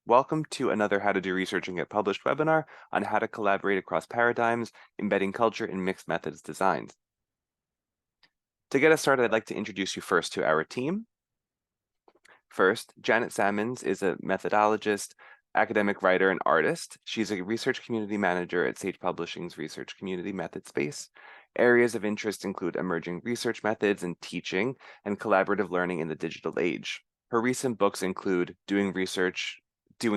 Welcome to another How to Do Research and Get Published webinar on how to collaborate across paradigms, embedding culture in mixed methods designs. To get us started, I'd like to introduce you first to our team. First, Janet Salmons is a methodologist, academic writer, and artist. She's a research community manager at Sage Publishing's Research Community Method Space. Areas of interest include emerging research methods and teaching and collaborative learning in the digital age. Her recent books include Doing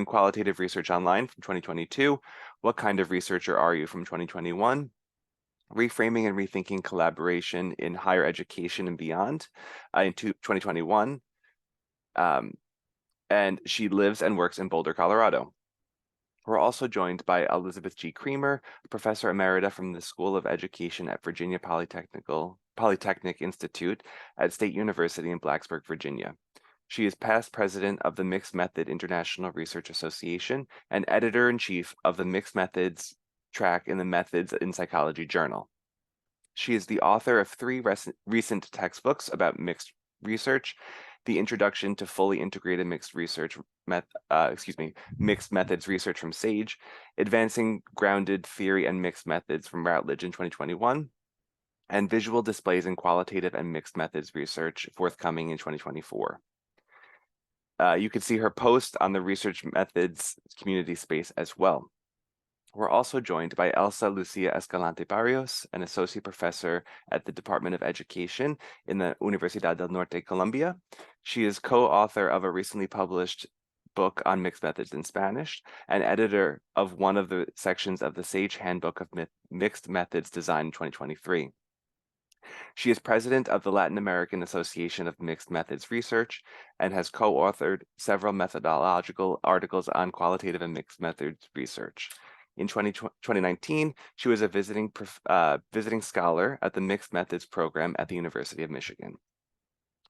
Qualitative Research Online from 2022, What Kind of Researcher Are You from 2021, Reframing and Rethinking Collaboration in Higher Education and Beyond in 2021, and she lives and works in Boulder, Colorado. We're also joined by Elizabeth G. Creamer, Professor Emerita from the School of Education at Virginia Polytechnic Institute at State University in Blacksburg, Virginia. She is past president of the Mixed Method International Research Association and editor-in-chief of the Mixed Methods track in the Methods in Psychology journal. She is the author of 3 recent textbooks about mixed research: The Introduction to Fully Integrated Mixed Methods Research from Sage, Advancing Grounded Theory and Mixed Methods from Routledge in 2021, and Visual Displays in Qualitative and Mixed Methods Research, forthcoming in 2024. You can see her post on the Research Methods community space as well. We're also joined by Elsa Lucia Escalante Barrios, an associate professor at the Department of Education in the Universidad del Norte, Colombia. She is co-author of a recently published book on mixed methods in Spanish and editor of one of the sections of the Sage Handbook of Mixed Methods Design in 2023. She is president of the Latin American Association of Mixed Methods Research and has co-authored several methodological articles on qualitative and mixed methods research. In 2019, she was a visiting scholar at the Mixed Methods program at the University of Michigan.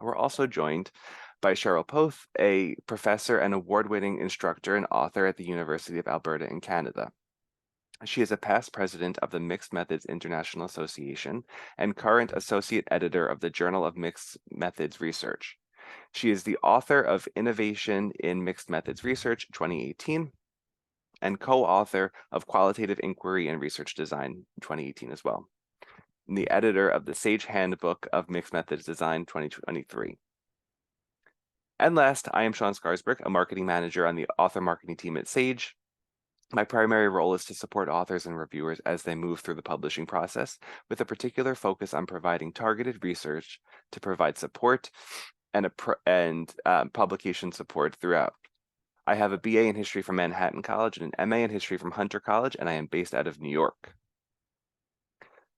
We're also joined by Cheryl Poth, a professor and award-winning instructor and author at the University of Alberta in Canada. She is a past president of the Mixed Methods International Association and current associate editor of the Journal of Mixed Methods Research. She is the author of Innovation in Mixed Methods Research 2018 and co-author of Qualitative Inquiry and Research Design in 2018 as well, and the editor of the Sage Handbook of Mixed Methods Design 2023. And last, I am Sean Scarsbrick, a marketing manager on the author marketing team at Sage. My primary role is to support authors and reviewers as they move through the publishing process, with a particular focus on providing targeted research to provide support and publication support throughout. I have a BA in history from Manhattan College and an MA in history from Hunter College, and I am based out of New York.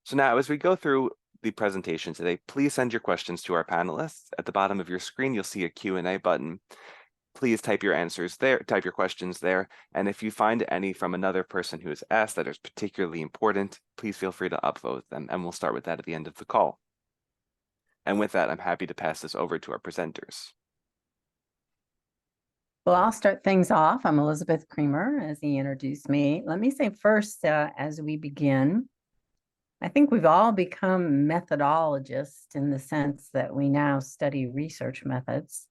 So now, as we go through the presentation today, please send your questions to our panelists. At the bottom of your screen, you'll see a Q&A button. Please type your answers there, type your questions there, and if you find any from another person who has asked that is particularly important, please feel free to upvote them, and we'll start with that at the end of the call. And with that, I'm happy to pass this over to our presenters. Well, I'll start things off. I'm Elizabeth Creamer, as he introduced me. Let me say first, as we begin, I think we've all become methodologists in the sense that we now study research methods.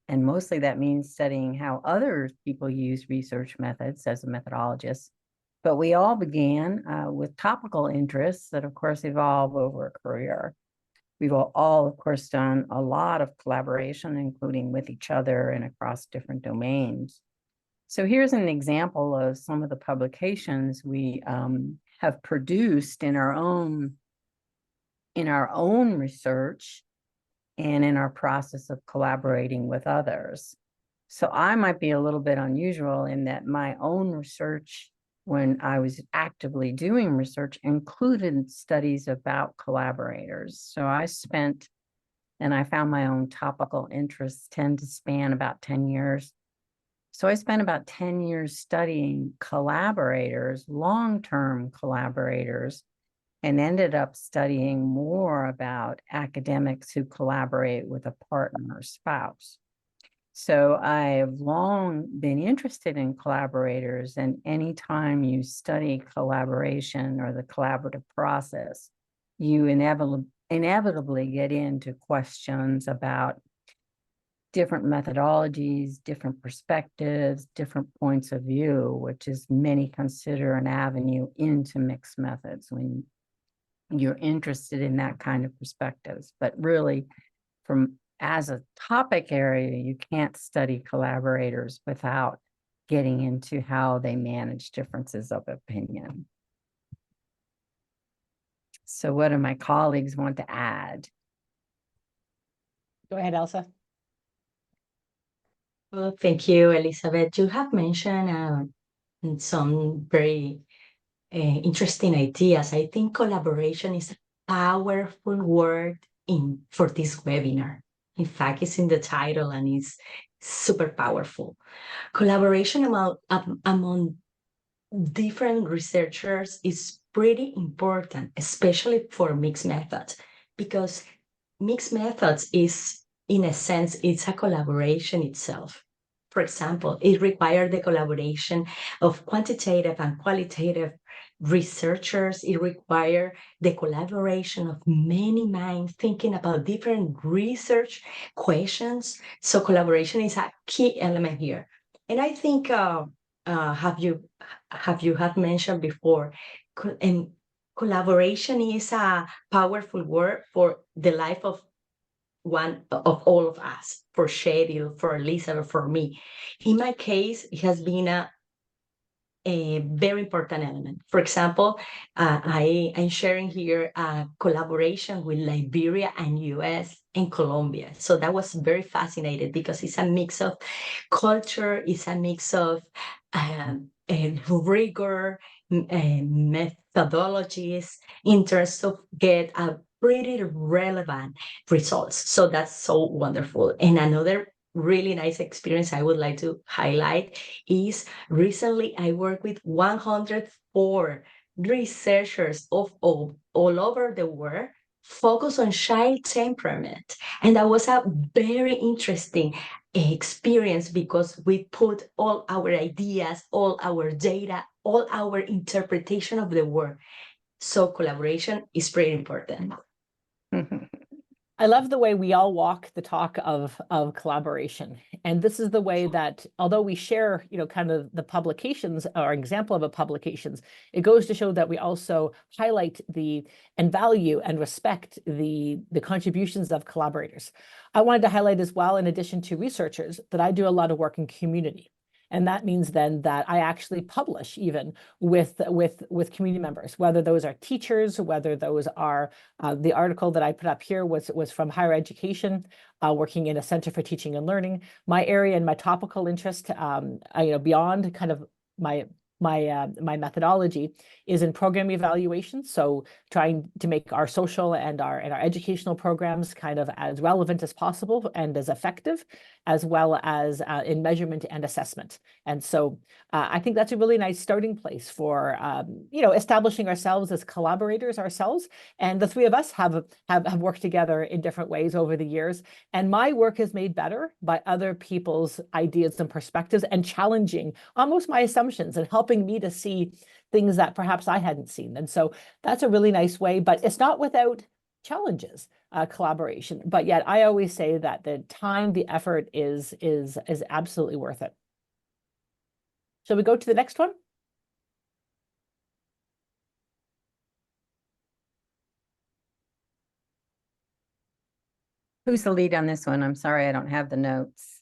And mostly that means studying how other people use research methods as a methodologist. But we all began with topical interests that, of course, evolve over a career. We've all, of course, done a lot of collaboration, including with each other and across different domains. So here's an example of some of the publications we have produced in our own research and in our process of collaborating with others. So I might be a little bit unusual in that my own research, when I was actively doing research, included studies about collaborators. So I found my own topical interests tend to span about 10 years. So I spent about 10 years studying collaborators, long-term collaborators, and ended up studying more about academics who collaborate with a partner or spouse. So I've long been interested in collaborators, and anytime you study collaboration or the collaborative process, you inevitably get into questions about different methodologies, different perspectives, different points of view, which is many consider an avenue into mixed methods when you're interested in that kind of perspectives. But really, from as a topic area, you can't study collaborators without getting into how they manage differences of opinion. So what do my colleagues want to add? Go ahead, Elsa. Well, thank you, Elizabeth. You have mentioned some very interesting ideas. I think collaboration is a powerful word for this webinar. In fact, it's in the title and it's super powerful. Collaboration among different researchers is pretty important, especially for mixed methods, because mixed methods is, in a sense, it's a collaboration itself. For example, it requires the collaboration of quantitative and qualitative researchers. It requires the collaboration of many minds thinking about different research questions. So collaboration is a key element here. And I think have you mentioned before, and collaboration is a powerful word for the life of one of all of us, for Cheryl, for Lisa, for me. In my case, it has been a very important element. For example, I'm sharing here a collaboration with Liberia and US and Colombia. So that was very fascinating because it's a mix of culture, it's a mix of rigor, methodologies in terms of get a pretty relevant results. So that's so wonderful. And another really nice experience I would like to highlight is recently I worked with 104 researchers of all over the world focused on child temperament. And that was a very interesting experience because we put all our ideas, all our data, all our interpretation of the world. So collaboration is pretty important. I love the way we all walk the talk of collaboration. And this is the way that, although we share, kind of the publications or example of a publications, it goes to show that we also highlight and value and respect the contributions of collaborators. I wanted to highlight as well, in addition to researchers, that I do a lot of work in community. And that means then that I actually publish even with community members, whether those are teachers, whether those are the article that I put up here was from higher education, working in a center for teaching and learning. My area and my topical interest, beyond kind of my methodology is in program evaluation. So trying to make our social and our educational programs kind of as relevant as possible and as effective, as well as in measurement and assessment. And so I think that's a really nice starting place for, establishing ourselves as collaborators ourselves. And the three of us have worked together in different ways over the years. And my work is made better by other people's ideas and perspectives and challenging almost my assumptions and helping me to see things that perhaps I hadn't seen. And so that's a really nice way, but it's not without challenges, collaboration. But yet I always say that the time, the effort is absolutely worth it. Shall we go to the next one? Who's the lead on this one? I'm sorry, I don't have the notes.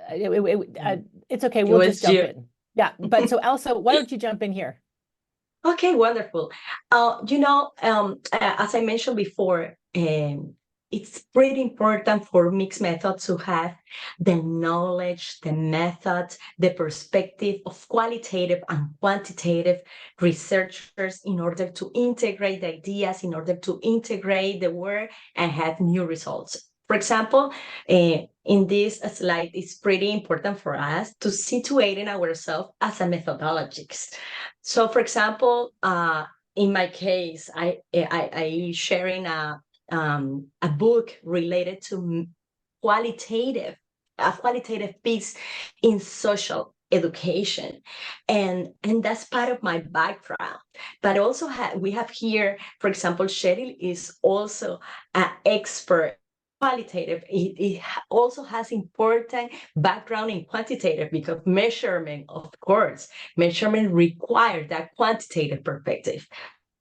It's okay. We'll just jump in. Yeah, but so Elsa, why don't you jump in here? Okay, wonderful. As I mentioned before, it's pretty important for mixed methods to have the knowledge, the method, the perspective of qualitative and quantitative researchers in order to integrate the ideas, in order to integrate the work and have new results. For example, in this slide, it's pretty important for us to situate ourselves as a methodologist. So, for example, in my case, I sharing a book related to a qualitative piece in social education, and that's part of my background. But also we have here, for example, Cheryl is also an expert qualitative, it also has important background in quantitative, because measurement, of course, measurement requires that quantitative perspective.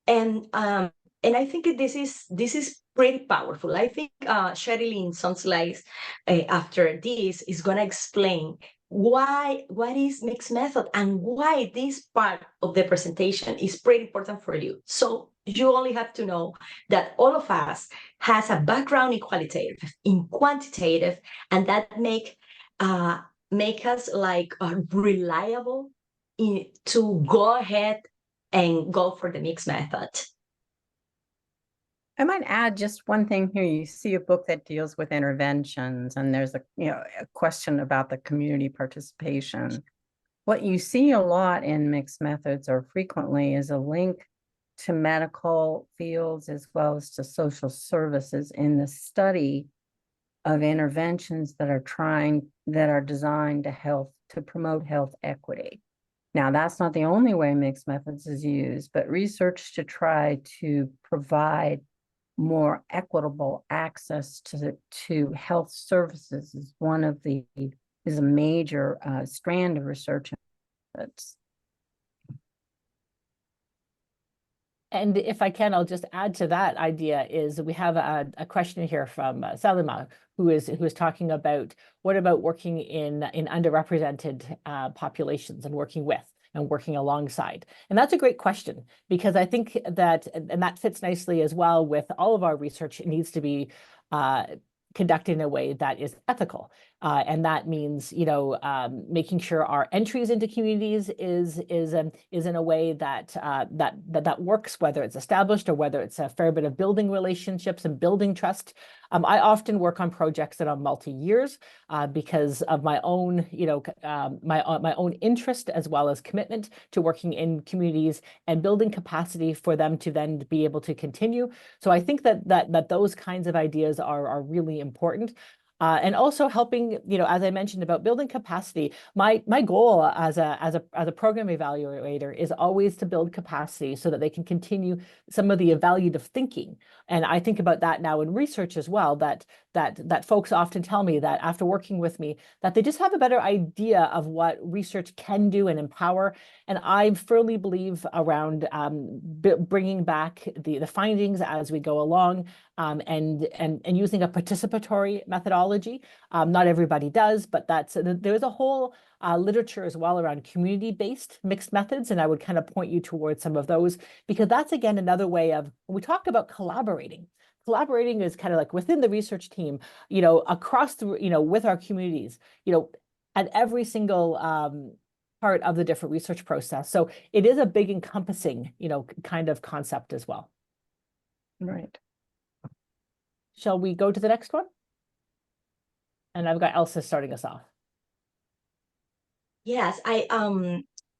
And I think this is pretty powerful. I think Sherilyn, in some slides after this, is going to explain what is mixed method and why this part of the presentation is pretty important for you. So you only have to know that all of us has a background in qualitative, in quantitative, and that make us like reliable to go ahead and go for the mixed method. I might add just one thing here. You see a book that deals with interventions, and there's a question about the community participation. What you see a lot in mixed methods, or frequently, is a link to medical fields as well as to social services in the study of interventions that are designed to promote health equity. Now, that's not the only way mixed methods is used, but research to try to provide more equitable access to health services is a major strand of research. And if I can, I'll just add to that idea is we have a question here from Salima, who is talking about what about working in underrepresented populations and working with and working alongside. And that's a great question, because I think that, and that fits nicely as well with all of our research. It needs to be conducted in a way that is ethical. And that means, making sure our entries into communities is in a way that that works, whether it's established or whether it's a fair bit of building relationships and building trust. I often work on projects that are multi-years because of my own, my own interest as well as commitment to working in communities and building capacity for them to then be able to continue. So I think that those kinds of ideas are really important. And also helping, as I mentioned about building capacity, my goal as a program evaluator is always to build capacity so that they can continue some of the evaluative thinking. And I think about that now in research as well, that folks often tell me that after working with me, that they just have a better idea of what research can do and empower. And I firmly believe around bringing back the findings as we go along, and using a participatory methodology. Not everybody does, but there's a whole literature as well around community-based mixed methods, and I would kind of point you towards some of those, because that's again another way of, when we talk about collaborating. Collaborating is kind of like within the research team, across the, with our communities, at every single part of the different research process. So it is a big encompassing, kind of concept as well. Right. Shall we go to the next one? And I've got Elsa starting us off. Yes, I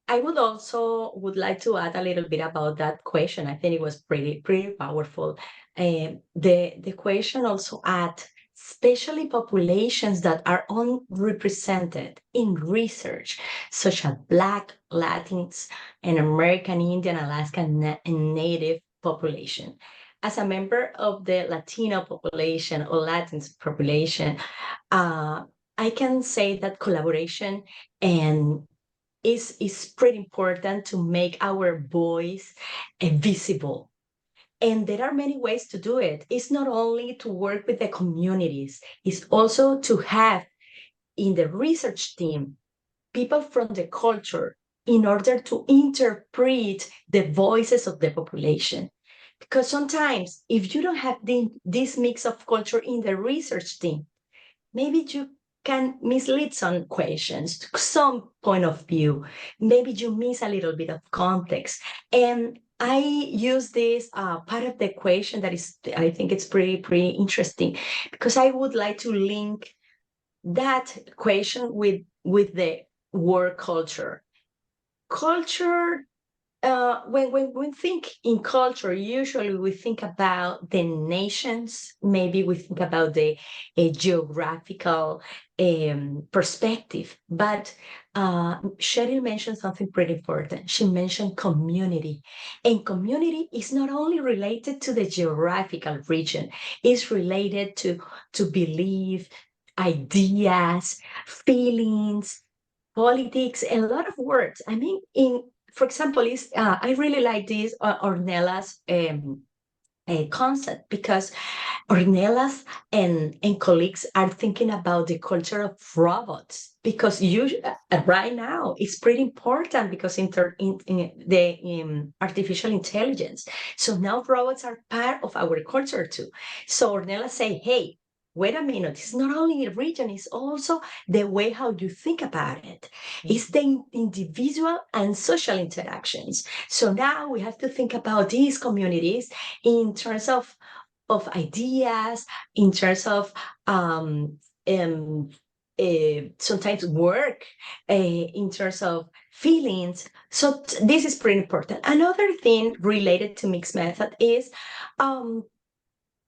would like to add a little bit about that question. I think it was pretty powerful. The question also add, especially populations that are unrepresented in research, such as Black, Latins, and American Indian, Alaskan, and Native population. As a member of the Latino population or Latin population, I can say that collaboration is pretty important to make our voice visible. And there are many ways to do it. It's not only to work with the communities, it's also to have in the research team people from the culture in order to interpret the voices of the population. Because sometimes if you don't have this mix of culture in the research team, maybe you can mislead some questions, some point of view. Maybe you miss a little bit of context. And I use this part of the equation that is, I think it's pretty interesting, because I would like to link that question with the word culture. Culture when we think in culture, usually we think about the nations. Maybe we think about the geographical perspective. But Cheryl mentioned something pretty important. She mentioned community. And community is not only related to the geographical region, it's related to belief, ideas, feelings, politics, a lot of words. I mean, for example, I really like this Ornella's concept, because Ornelas and colleagues are thinking about the culture of robots, because right now it's pretty important because in the artificial intelligence. So now robots are part of our culture too. So Ornella say, hey, wait a minute, it's not only a region, it's also the way how you think about it. It's the individual and social interactions. So now we have to think about these communities in terms of ideas, in terms of sometimes work, in terms of feelings. So this is pretty important. Another thing related to mixed method is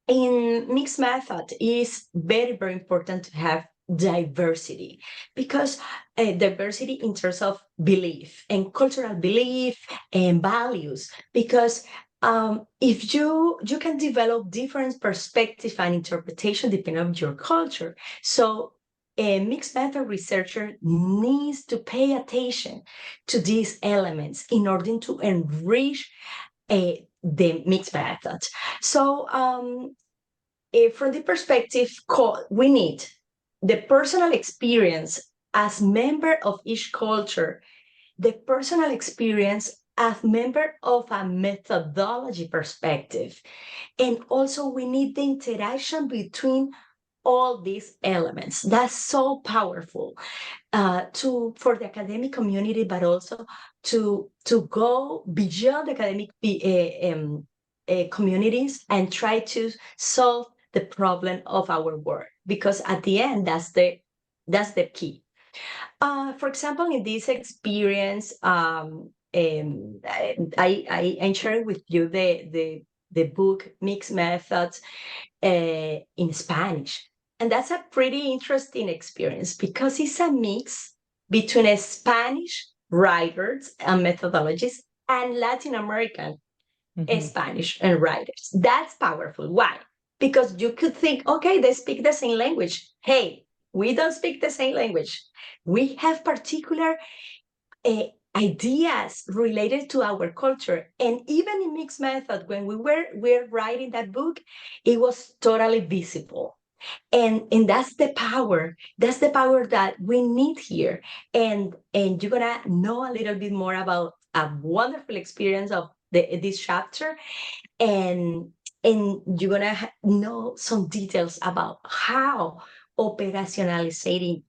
in mixed method is very, very important to have diversity, because diversity in terms of belief and cultural belief and values, because if you can develop different perspective and interpretation depending on your culture. So a mixed method researcher needs to pay attention to these elements in order to enrich the mixed method. So from the perspective, we need the personal experience as member of each culture, the personal experience as member of a methodology perspective. And also we need the interaction between all these elements. That's so powerful for the academic community, but also to go beyond academic communities and try to solve the problem of our work, because at the end, that's the key. For example, in this experience, I'm sharing with you the book Mixed Methods in Spanish. And that's a pretty interesting experience, because it's a mix between a Spanish writers and methodologists and Latin American Spanish and writers. That's powerful. Why? Because you could think, okay, they speak the same language. Hey, we don't speak the same language. We have particular ideas related to our culture. And even in mixed method, when we're writing that book, it was totally visible. And that's the power. That's the power that we need here. And you're gonna know a little bit more about a wonderful experience of this chapter, and you're gonna know some details about how operationalizing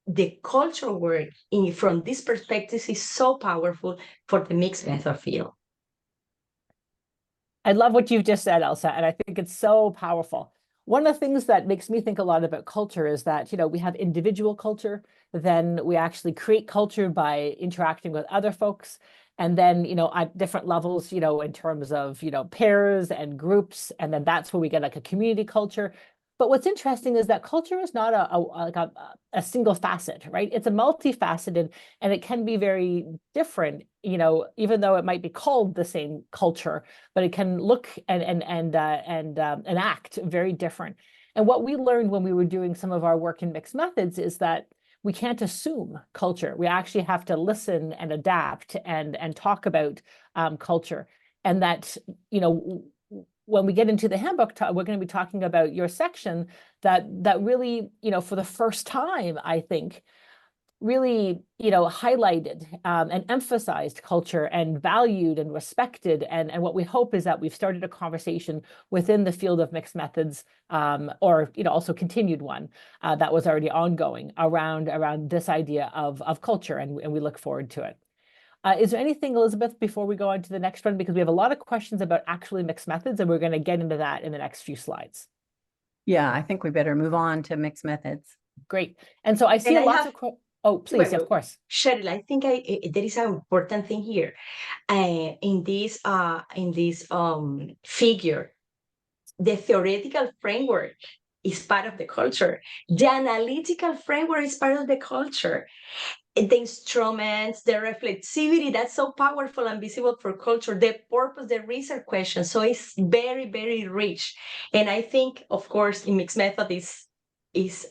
the cultural work from this perspective is so powerful for the mixed method field. I love what you've just said, Elsa, and I think it's so powerful. One of the things that makes me think a lot about culture is that, we have individual culture, then we actually create culture by interacting with other folks. And then, at different levels, in terms of, pairs and groups, and then that's where we get like a community culture. But what's interesting is that culture is not a single facet, right? It's a multifaceted, and it can be very different, even though it might be called the same culture, but it can look and act very different. And what we learned when we were doing some of our work in mixed methods is that we can't assume culture. We actually have to listen and adapt and talk about culture. And that, when we get into the handbook, we're going to be talking about your section that really, for the first time, I think, really, highlighted and emphasized culture and valued and respected. And what we hope is that we've started a conversation within the field of mixed methods, or, also continued one that was already ongoing around this idea of culture. And we look forward to it. Is there anything, Elizabeth, before we go on to the next one? Because we have a lot of questions about actually mixed methods, and we're going to get into that in the next few slides. Yeah, I think we better move on to mixed methods. Great. And so I see lots of Oh, please, Well, of course. Cheryl, I think there is an important thing here. In this figure, the theoretical framework is part of the culture. The analytical framework is part of the culture. The instruments, the reflexivity, that's so powerful and visible for culture, the purpose, the research question. So it's very, very rich. And I think, of course, in mixed method is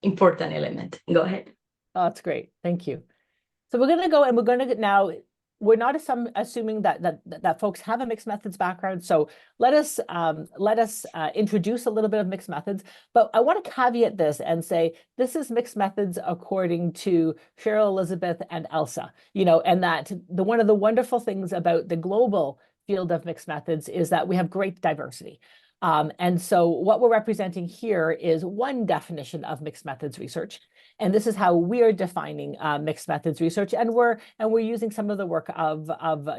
important element. Go ahead. Oh, that's great. Thank you. So we're going to go and we're going to get now, we're not assuming that folks have a mixed methods background. So let us introduce a little bit of mixed methods, but I want to caveat this and say, this is mixed methods according to Cheryl, Elizabeth, and Elsa, and that one of the wonderful things about the global field of mixed methods is that we have great diversity. And so what we're representing here is one definition of mixed methods research. And this is how we are defining mixed methods research. And we're using some of the work of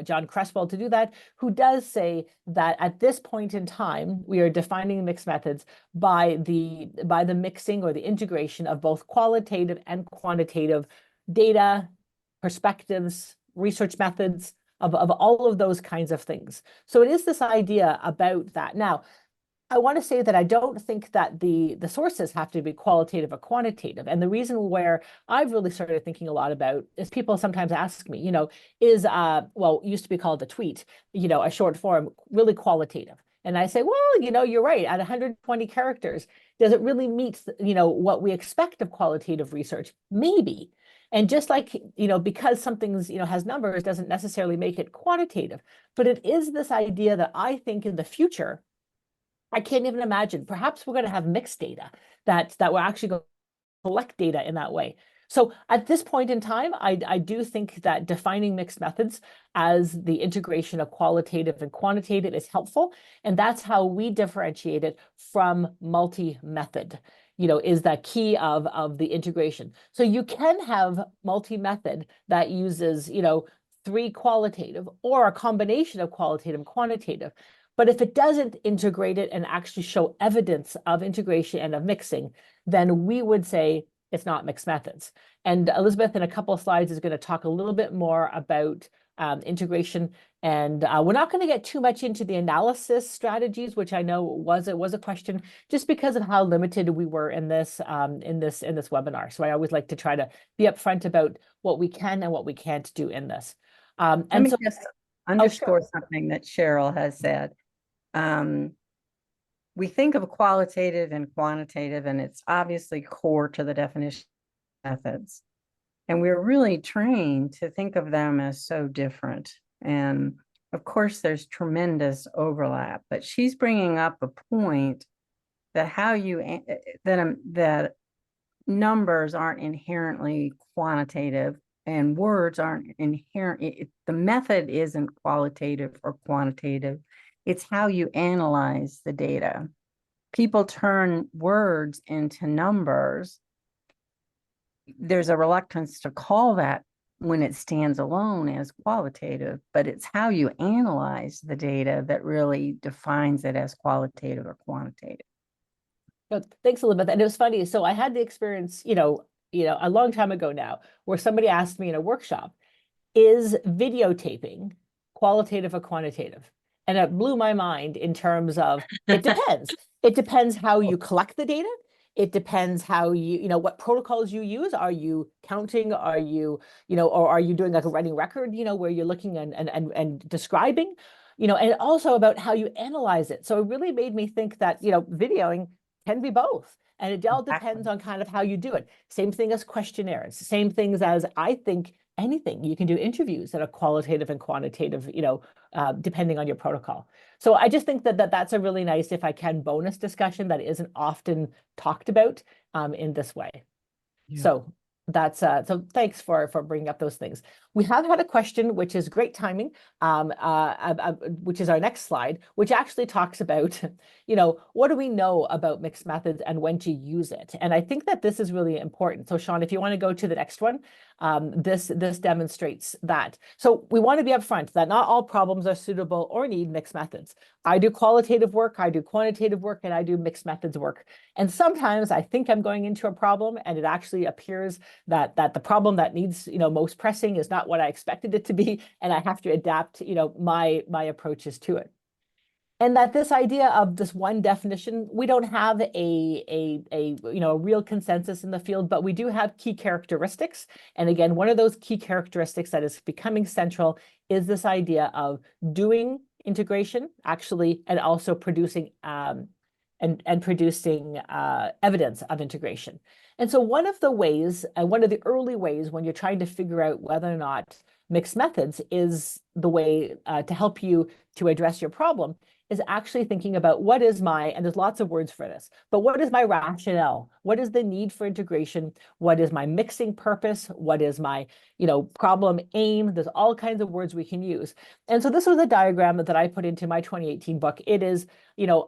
John Cresswell to do that, who does say that at this point in time, we are defining mixed methods by the mixing or the integration of both qualitative and quantitative data, perspectives, research methods, of all of those kinds of things. So it is this idea about that. Now, I want to say that I don't think that the sources have to be qualitative or quantitative. And the reason where I've really started thinking a lot about is people sometimes ask me, is, well, it used to be called a tweet, a short form, really qualitative. And I say, well, you're right. At 120 characters, does it really meet, what we expect of qualitative research? Maybe. And just like, because something's, has numbers doesn't necessarily make it quantitative. But it is this idea that I think in the future, I can't even imagine. Perhaps we're going to have mixed data that we're actually going to collect data in that way. So at this point in time, I do think that defining mixed methods as the integration of qualitative and quantitative is helpful. And that's how we differentiate it from multi-method, is the key of the integration. So you can have multi-method that uses, 3 qualitative or a combination of qualitative and quantitative. But if it doesn't integrate it and actually show evidence of integration and of mixing, then we would say it's not mixed methods. And Elizabeth, in a couple of slides, is going to talk a little bit more about integration. And we're not going to get too much into the analysis strategies, which I know was a question, just because of how limited we were in this webinar. So I always like to try to be upfront about what we can and what we can't do in this. Let me just underscore something that Cheryl has said. We think of qualitative and quantitative, and it's obviously core to the definition of methods. And we're really trained to think of them as so different. And of course, there's tremendous overlap, but she's bringing up a point that that numbers aren't inherently quantitative and words aren't inherent. The method isn't qualitative or quantitative. It's how you analyze the data. People turn words into numbers. There's a reluctance to call that when it stands alone as qualitative, but it's how you analyze the data that really defines it as qualitative or quantitative. Thanks, Elizabeth. And it was funny. So I had the experience, a long time ago now, where somebody asked me in a workshop, is videotaping qualitative or quantitative? And it blew my mind in terms of, it depends. It depends how you collect the data. It depends how what protocols you use. Are you counting? Are you, or are you doing like a running record, where you're looking and describing, and also about how you analyze it. So it really made me think that, videoing can be both. And it all depends on kind of how you do it. Same thing as questionnaires, same things as, I think, anything. You can do interviews that are qualitative and quantitative, depending on your protocol. So I just think that that's a really nice, if I can, bonus discussion that isn't often talked about in this way. Yeah. So that's so thanks for bringing up those things. We have had a question, which is great timing, which is our next slide, which actually talks about, what do we know about mixed methods and when to use it? And I think that this is really important. So Sean, if you want to go to the next one, this demonstrates that. So we want to be upfront that not all problems are suitable or need mixed methods. I do qualitative work, I do quantitative work, and I do mixed methods work. And sometimes I think I'm going into a problem and it actually appears that the problem that needs, most pressing is not what I expected it to be, and I have to adapt, my approaches to it. And that this idea of this one definition, we don't have a real consensus in the field, but we do have key characteristics. And again, one of those key characteristics that is becoming central is this idea of doing integration, actually, and also producing producing evidence of integration. And so one of the ways, and one of the early ways when you're trying to figure out whether or not mixed methods is the way to help you to address your problem, is actually thinking about what is my, and there's lots of words for this, but what is my rationale? What is the need for integration? What is my mixing purpose? What is my, problem aim? There's all kinds of words we can use. And so this was a diagram that I put into my 2018 book. It is,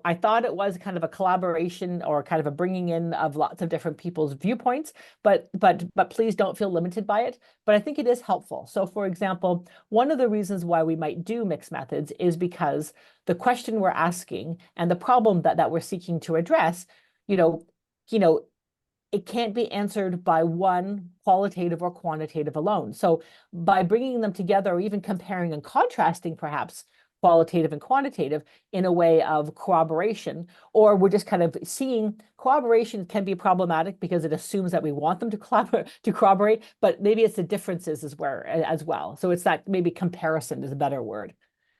I thought it was kind of a collaboration or kind of a bringing in of lots of different people's viewpoints, but please don't feel limited by it. But I think it is helpful. So for example, one of the reasons why we might do mixed methods is because the question we're asking and the problem that we're seeking to address, it can't be answered by one qualitative or quantitative alone. So by bringing them together or even comparing and contrasting perhaps qualitative and quantitative in a way of corroboration, or we're just kind of seeing corroboration can be problematic because it assumes that we want them to corroborate, but maybe it's the differences as well. So it's that maybe comparison is a better word.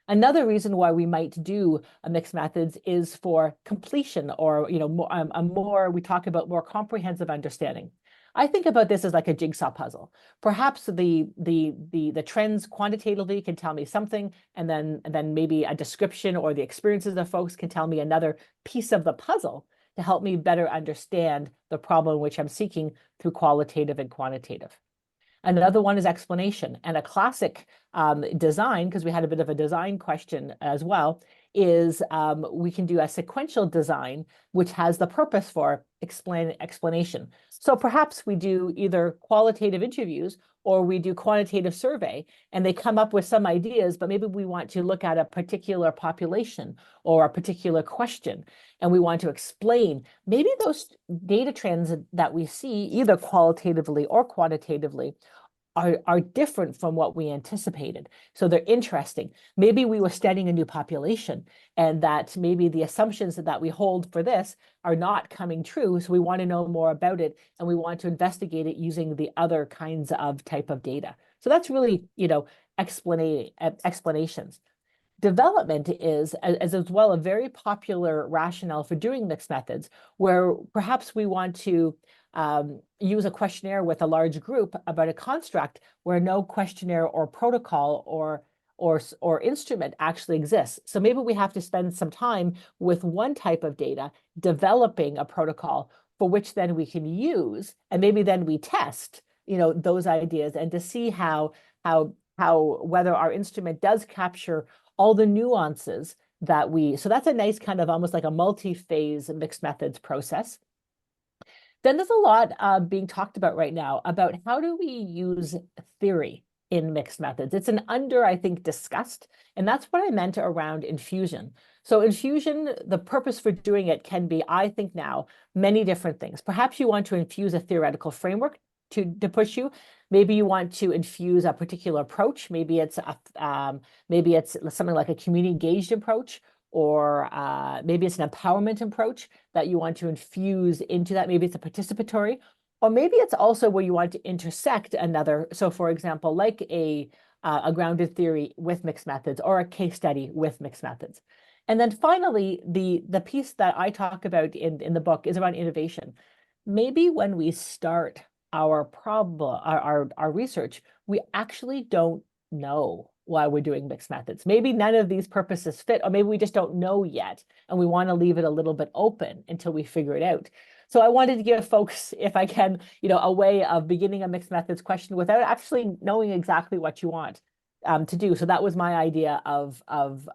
Another reason why we might do mixed methods is for completion, or we talk about more comprehensive understanding. I think about this as like a jigsaw puzzle. Perhaps the trends quantitatively can tell me something, and then maybe a description or the experiences of folks can tell me another piece of the puzzle to help me better understand the problem which I'm seeking through qualitative and quantitative. Another one is explanation, and a classic design, because we had a bit of a design question as well, is we can do a sequential design, which has the purpose for explanation. So perhaps we do either qualitative interviews or we do quantitative survey, and they come up with some ideas, but maybe we want to look at a particular population or a particular question, and we want to explain maybe those data trends that we see either qualitatively or quantitatively are different from what we anticipated. So they're interesting. Maybe we were studying a new population, and that maybe the assumptions that we hold for this are not coming true. So we want to know more about it, and we want to investigate it using the other kinds of type of data. So that's really, explanations. Development is, as well, a very popular rationale for doing mixed methods, where perhaps we want to use a questionnaire with a large group about a construct where no questionnaire or protocol or instrument actually exists. So maybe we have to spend some time with one type of data developing a protocol for which then we can use, and maybe then we test, those ideas, and to see how whether our instrument does capture all the nuances that so that's a nice kind of almost like a multi-phase mixed methods process. Then there's a lot being talked about right now about how do we use theory in mixed methods. It's I think, discussed, and that's what I meant around infusion. So infusion, the purpose for doing it can be, I think now, many different things. Perhaps you want to infuse a theoretical framework to push you. Maybe you want to infuse a particular approach. Maybe it's something like a community engaged approach, or maybe it's an empowerment approach that you want to infuse into that. Maybe it's a participatory, or maybe it's also where you want to intersect another. So for example, like a grounded theory with mixed methods, or a case study with mixed methods. And then finally, the piece that I talk about in the book is around innovation. Maybe when we start our problem, our research, we actually don't know why we're doing mixed methods. Maybe none of these purposes fit, or maybe we just don't know yet, and we want to leave it a little bit open until we figure it out. So I wanted to give folks, if I can, a way of beginning a mixed methods question without actually knowing exactly what you want to do. So that was my idea of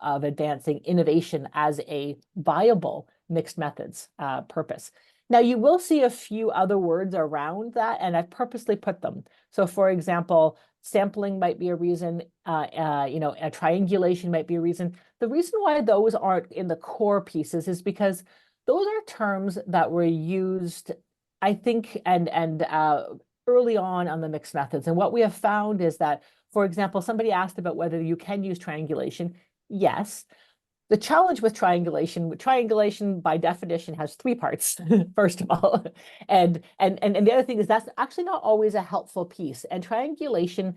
advancing innovation as a viable mixed methods purpose. Now, you will see a few other words around that, and I've purposely put them. So, for example, sampling might be a reason, a triangulation might be a reason. The reason why those aren't in the core pieces is because those are terms that were used, I think, and early on the mixed methods. And what we have found is that, for example, somebody asked about whether you can use triangulation. Yes. The challenge with triangulation by definition has three parts, first of all. And the other thing is that's actually not always a helpful piece. And triangulation,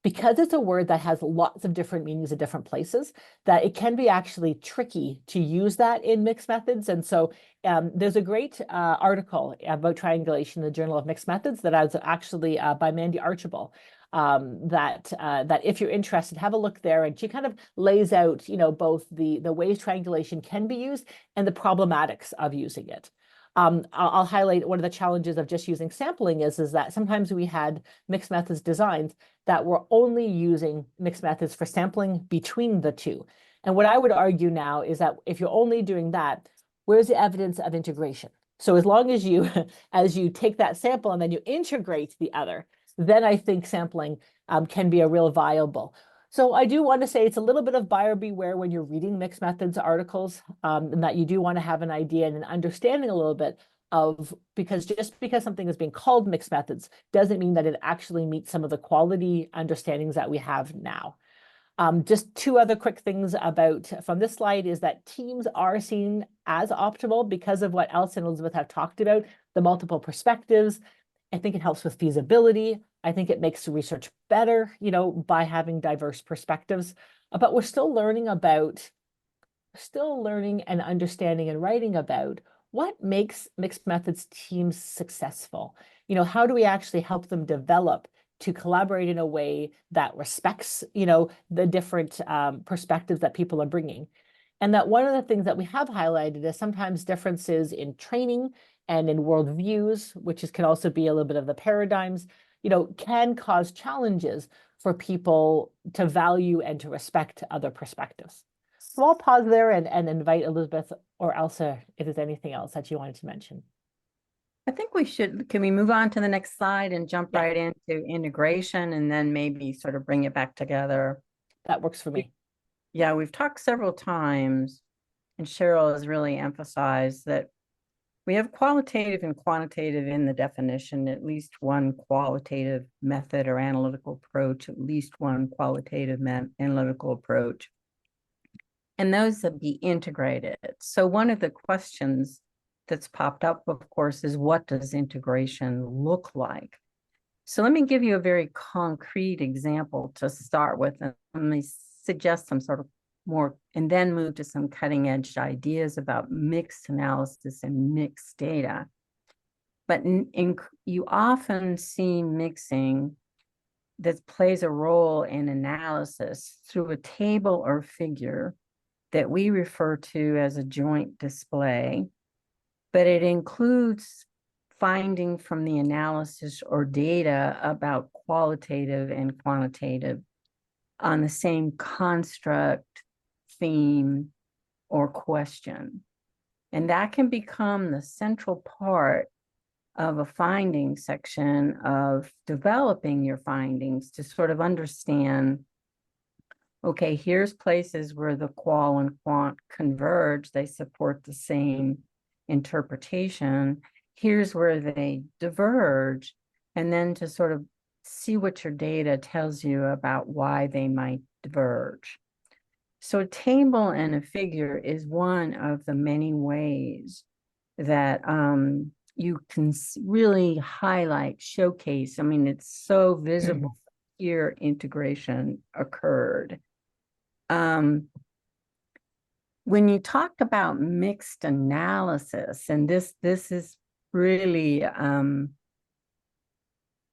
because it's a word that has lots of different meanings in different places, that it can be actually tricky to use that in mixed methods. And so there's a great article about triangulation in the Journal of Mixed Methods that is actually by Mandy Archibald. That if you're interested, have a look there. And she kind of lays out, both the ways triangulation can be used and the problematics of using it. I'll highlight one of the challenges of just using sampling is that sometimes we had mixed methods designs that were only using mixed methods for sampling between the two. And what I would argue now is that if you're only doing that, where's the evidence of integration? So as long as you take that sample and then you integrate the other, then I think sampling can be a real viable. So I do want to say it's a little bit of buyer beware when you're reading mixed methods articles, and that you do want to have an idea and an understanding a little bit of, because just because something is being called mixed methods doesn't mean that it actually meets some of the quality understandings that we have now. Just two other quick things from this slide is that teams are seen as optimal because of what Elsa and Elizabeth have talked about, the multiple perspectives. I think it helps with feasibility. I think it makes the research better, by having diverse perspectives. But we're still learning and understanding and writing about what makes mixed methods teams successful. How do we actually help them develop to collaborate in a way that respects, the different perspectives that people are bringing. And that one of the things that we have highlighted is sometimes differences in training and in worldviews, which can also be a little bit of the paradigms, can cause challenges for people to value and to respect other perspectives. So I'll pause there and invite Elizabeth or Elsa if there's anything else that you wanted to mention. I think can we move on to the next slide and jump right into integration and then maybe sort of bring it back together? That works for me. Yeah, we've talked several times, and Cheryl has really emphasized that we have qualitative and quantitative in the definition, at least one qualitative method or analytical approach, at least one qualitative analytical approach, and those that be integrated. So one of the questions that's popped up, of course, is what does integration look like? So let me give you a very concrete example to start with, and let me suggest some sort of more, and then move to some cutting edge ideas about mixed analysis and mixed data. But you often see mixing that plays a role in analysis through a table or figure that we refer to as a joint display, but it includes finding from the analysis or data about qualitative and quantitative on the same construct, theme, or question. And that can become the central part of a finding section of developing your findings to sort of understand, okay, here's places where the qual and quant converge, they support the same interpretation. Here's where they diverge, and then to sort of see what your data tells you about why they might diverge. So a table and a figure is one of the many ways that you can really highlight, showcase. I mean, it's so visible here integration occurred. When you talk about mixed analysis, and this is really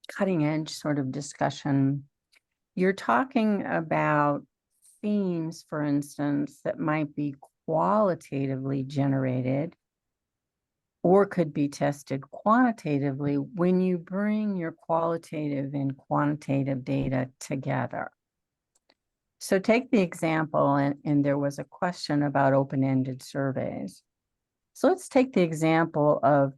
cutting edge sort of discussion, you're talking about themes, for instance, that might be qualitatively generated or could be tested quantitatively when you bring your qualitative and quantitative data together. So take the example, and there was a question about open-ended surveys. So let's take the example of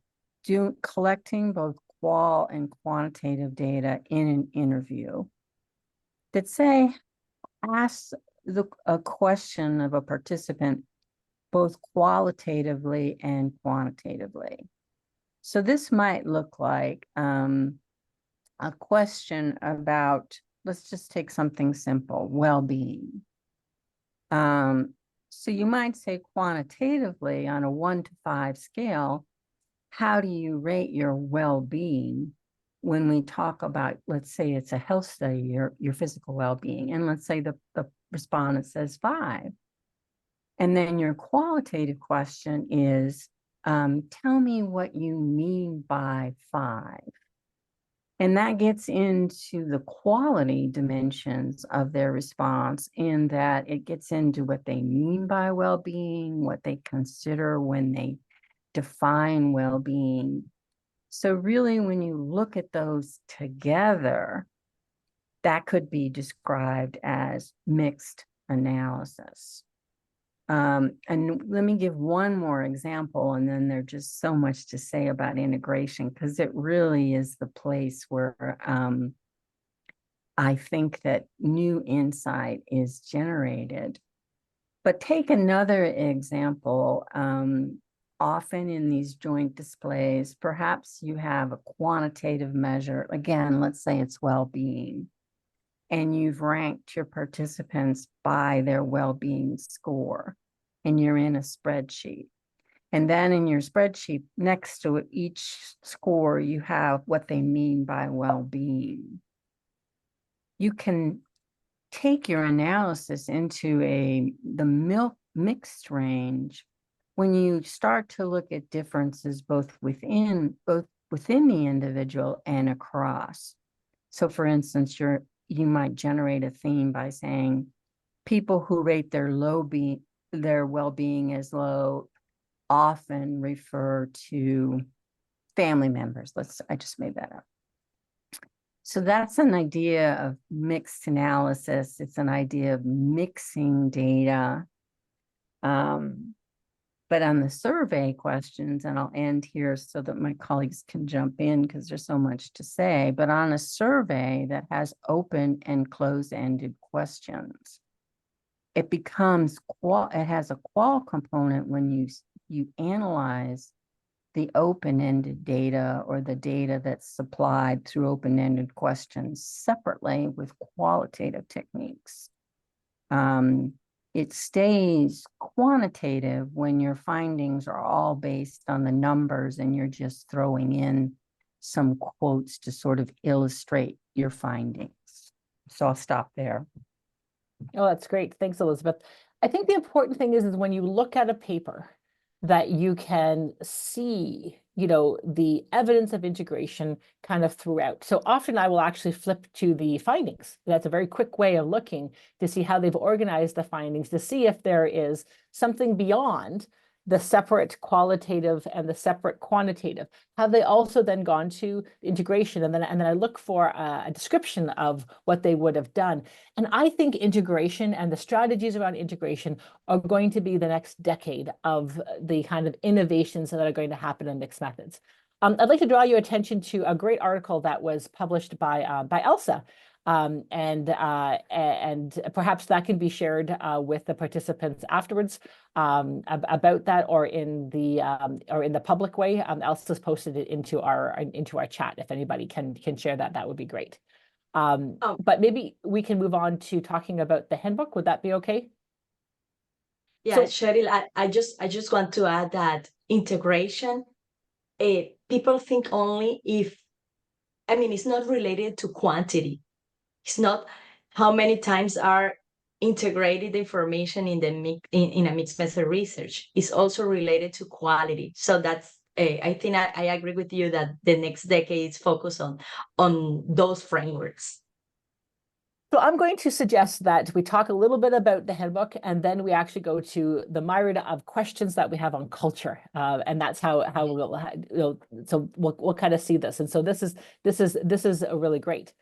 collecting both qual and quantitative data in an interview that say, asks a question of a participant both qualitatively and quantitatively. So this might look like a question about, let's just take something simple, well-being. So you might say quantitatively on a 1 to 5 scale, how do you rate your well-being when we talk about, let's say it's a health study, your physical well-being, and let's say the respondent says 5. And then your qualitative question is, tell me what you mean by 5. And that gets into the quality dimensions of their response, in that it gets into what they mean by well-being, what they consider when they define well-being. So really, when you look at those together, that could be described as mixed analysis. And let me give one more example, and then there's just so much to say about integration, because it really is the place where I think that new insight is generated. But take another example. Often in these joint displays, perhaps you have a quantitative measure. Again, let's say it's well-being, and you've ranked your participants by their well-being score, and you're in a spreadsheet. And then in your spreadsheet, next to each score, you have what they mean by well-being. You can take your analysis into the mixed range when you start to look at differences both within the individual and across. So for instance, you might generate a theme by saying people who rate their well-being as low often refer to family members. I just made that up. So that's an idea of mixed analysis. It's an idea of mixing data. But on the survey questions, and I'll end here so that my colleagues can jump in because there's so much to say, but on a survey that has open and closed-ended questions, it has a qual component when you analyze the open-ended data or the data that's supplied through open-ended questions separately with qualitative techniques. It stays quantitative when your findings are all based on the numbers and you're just throwing in some quotes to sort of illustrate your findings. So I'll stop there. Oh, that's great. Thanks, Elizabeth. I think the important thing is when you look at a paper that you can see, the evidence of integration kind of throughout. So often I will actually flip to the findings. That's a very quick way of looking to see how they've organized the findings, to see if there is something beyond the separate qualitative and the separate quantitative. Have they also then gone to integration? And then I look for a description of what they would have done. And I think integration and the strategies around integration are going to be the next decade of the kind of innovations that are going to happen in mixed methods. I'd like to draw your attention to a great article that was published by Elsa. And perhaps that can be shared with the participants afterwards about that, or in the public way. Elsa's posted it into our chat. If anybody can share that, that would be great. But maybe we can move on to talking about the handbook. Would that be okay? Yeah, So, Cheryl, I just want to add that integration, people think only it's not related to quantity. It's not how many times are integrated information in a mixed method research. It's also related to quality. So that's I think I agree with you that the next decade is focused on those frameworks. So I'm going to suggest that we talk a little bit about the handbook, and then we actually go to the myriad of questions that we have on culture, and that's how we'll so we'll kind of see this. And so this is really great.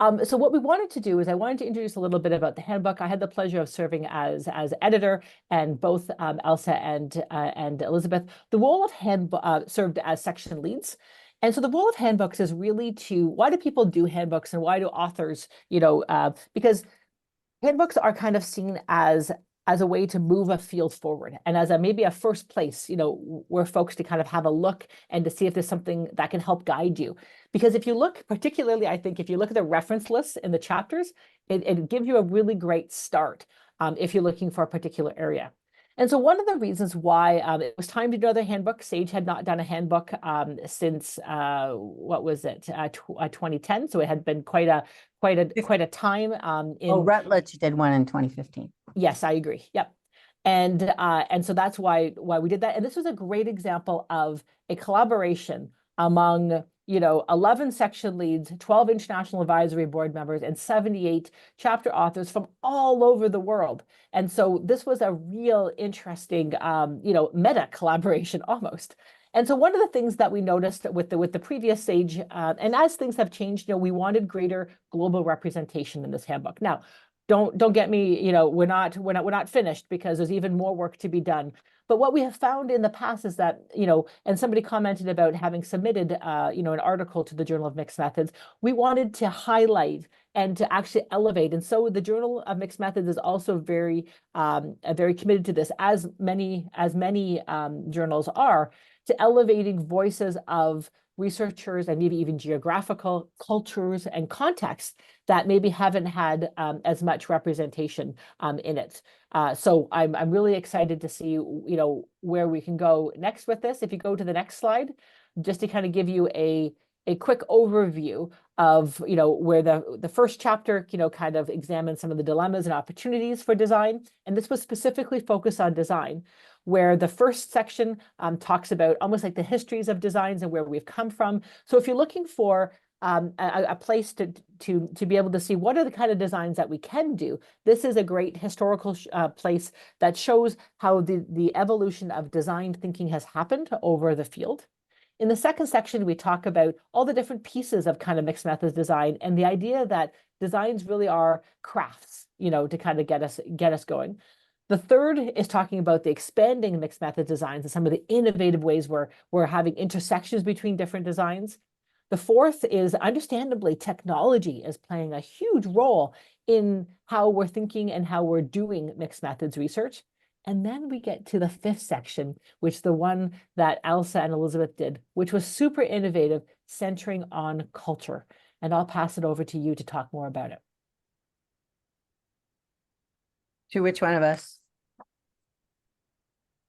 So what we wanted to do is I wanted to introduce a little bit about the handbook. I had the pleasure of serving as editor, and both Elsa and Elizabeth. The role of handbook served as section leads. And so the role of handbooks is really to, why do people do handbooks and why do authors, because handbooks are kind of seen as a way to move a field forward and as maybe a first place, where folks to kind of have a look and to see if there's something that can help guide you. Because if you look, particularly, I think if you look at the reference lists in the chapters, it gives you a really great start if you're looking for a particular area. And so one of the reasons why it was time to do another handbook, Sage had not done a handbook since, what was it, 2010. So it had been quite a time. Rutledge did one in 2015. Yes, I agree. Yep. And so that's why we did that. And this was a great example of a collaboration among 11 section leads, 12 international advisory board members, and 78 chapter authors from all over the world. And so this was a real interesting, meta collaboration almost. And so one of the things that we noticed with the previous Sage, and as things have changed, we wanted greater global representation in this handbook. Now, don't get me, we're not finished, because there's even more work to be done. But what we have found in the past is that, and somebody commented about having submitted, an article to the Journal of Mixed Methods. We wanted to highlight and to actually elevate. And so the Journal of Mixed Methods is also very committed to this, as many journals are, to elevating voices of researchers and maybe even geographical cultures and contexts that maybe haven't had as much representation in it. So I'm really excited to see where we can go next with this. If you go to the next slide, just to kind of give you a quick overview of where the first chapter kind of examines some of the dilemmas and opportunities for design, and this was specifically focused on design, where the first section talks about almost like the histories of designs and where we've come from. So if you're looking for a place to be able to see what are the kind of designs that we can do, this is a great historical place that shows how the evolution of design thinking has happened over the field. In the second section, we talk about all the different pieces of kind of mixed methods design and the idea that designs really are crafts, to kind of get us going. The third is talking about the expanding mixed method designs and some of the innovative ways we're having intersections between different designs. The fourth is, understandably, technology is playing a huge role in how we're thinking and how we're doing mixed methods research. And then we get to the fifth section, which is the one that Elsa and Elizabeth did, which was super innovative, centering on culture. And I'll pass it over to you to talk more about it. To which one of us?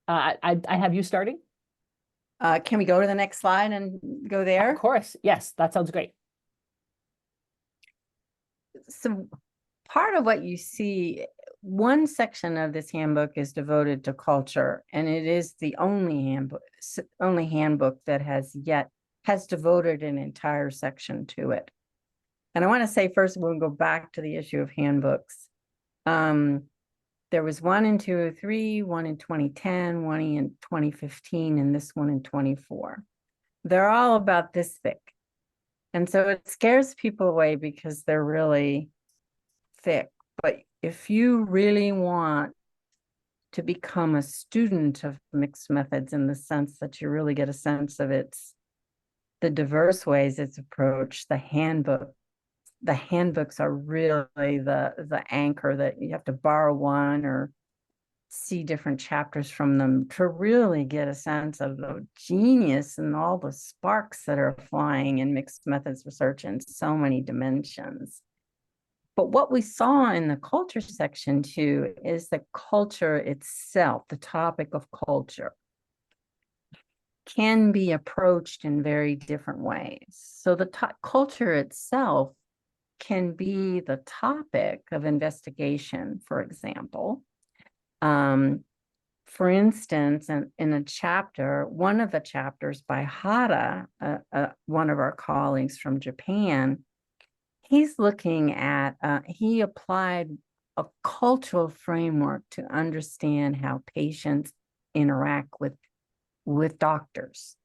I have you starting. Can we go to the next slide and go there? Of course. Yes, that sounds great. So part of what you see, one section of this handbook is devoted to culture, and it is the only handbook that has devoted an entire section to it. And I want to say first, we'll go back to the issue of handbooks. There was one in 2003, one in 2010, one in 2015, and this one in 2024. They're all about this thick. And so it scares people away because they're really thick. But if you really want to become a student of mixed methods, in the sense that you really get a sense of the diverse ways it's approached, the handbooks are really the anchor that you have to borrow one or see different chapters from them to really get a sense of the genius and all the sparks that are flying in mixed methods research in so many dimensions. But what we saw in the culture section too is that culture itself, the topic of culture, can be approached in very different ways. So the culture itself can be the topic of investigation, for example. For instance, in a chapter, one of the chapters by Hara, one of our colleagues from Japan, he's looking at, he applied a cultural framework to understand how patients interact with doctors.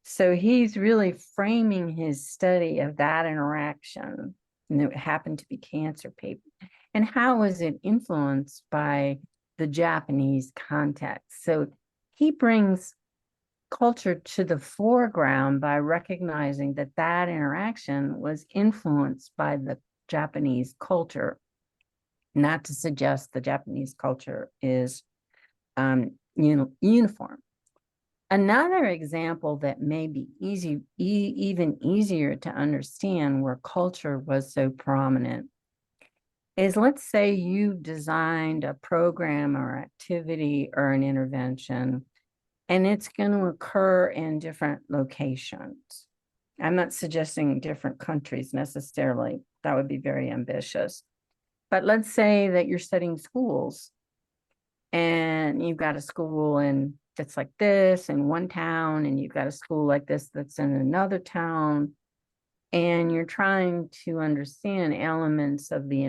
So he's really framing his study of that interaction and it happened to be cancer paper. And how was it influenced by the Japanese context? So he brings culture to the foreground by recognizing that that interaction was influenced by the Japanese culture. Not to suggest the Japanese culture is uniform. Another example that may be even easier to understand where culture was so prominent is, let's say you designed a program or activity or an intervention, and it's going to occur in different locations. I'm not suggesting different countries necessarily. That would be very ambitious. But let's say that you're studying schools, and you've got a school that's like this in one town, and you've got a school like this that's in another town, and you're trying to understand elements of the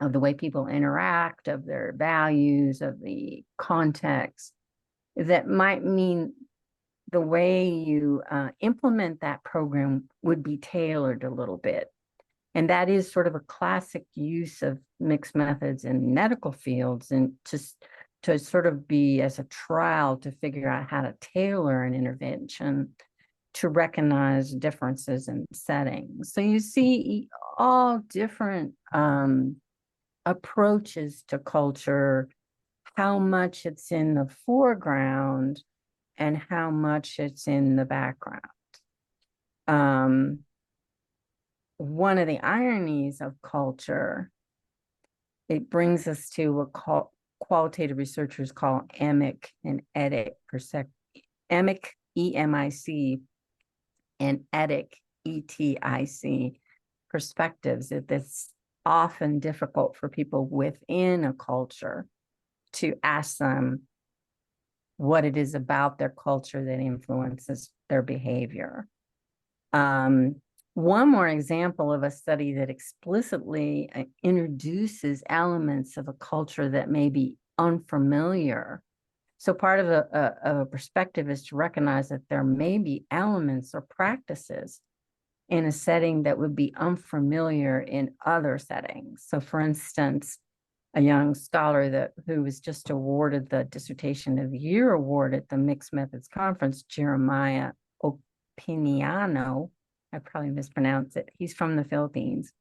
of the way people interact, of their values, of the context, that might mean the way you implement that program would be tailored a little bit. And that is sort of a classic use of mixed methods in medical fields, and to sort of be as a trial to figure out how to tailor an intervention to recognize differences in settings. So you see all different approaches to culture, how much it's in the foreground and how much it's in the background. One of the ironies of culture, it brings us to what qualitative researchers call emic and etic emic, E-M-I-C, and etic, E-T-I-C perspectives. It's often difficult for people within a culture to ask them what it is about their culture that influences their behavior. One more example of a study that explicitly introduces elements of a culture that may be unfamiliar. So part of a perspective is to recognize that there may be elements or practices in a setting that would be unfamiliar in other settings. So for instance, a young scholar who was just awarded the Dissertation of the Year award at the Mixed Methods Conference, Jeremiah Opiniano, I probably mispronounced it. He's from the Philippines.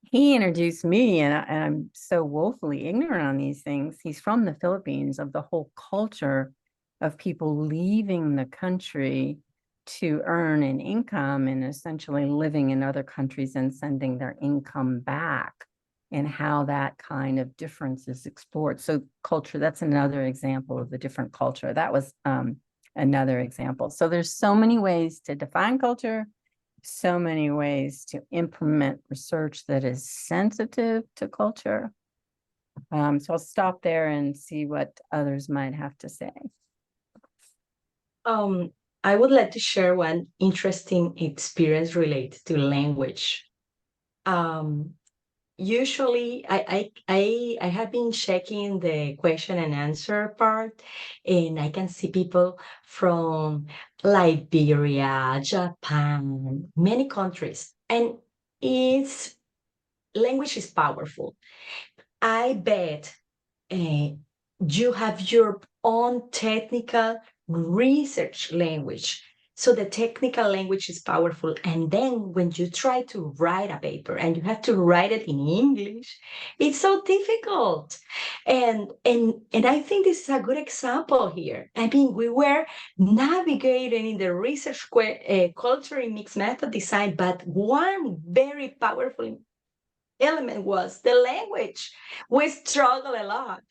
He introduced me, and I'm so woefully ignorant on these things. He's from the Philippines, of the whole culture of people leaving the country to earn an income and essentially living in other countries and sending their income back, and how that kind of difference is explored. So culture, that's another example of the different culture. That was another example. So there's so many ways to define culture, so many ways to implement research that is sensitive to culture. So I'll stop there and see what others might have to say. I would like to share one interesting experience related to language. Usually, I have been checking the question and answer part, and I can see people from Liberia, Japan, many countries, and language is powerful. I bet you have your own technical research language. So the technical language is powerful. And then when you try to write a paper and you have to write it in English, it's so difficult. And I think this is a good example here. I mean, we were navigating in the research culture in mixed method design, but one very powerful element was the language. We struggle a lot.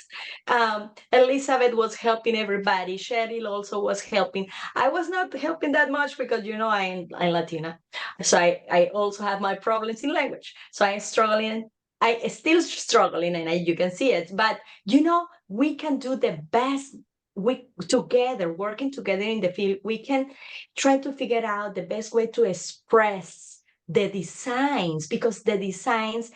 Elizabeth was helping everybody. Cheryl also was helping. I was not helping that much because, I'm Latina. So I also have my problems in language. So I'm struggling. I still struggling, and you can see it. But, we can do the best. Working together in the field, we can try to figure out the best way to express the designs, because the designs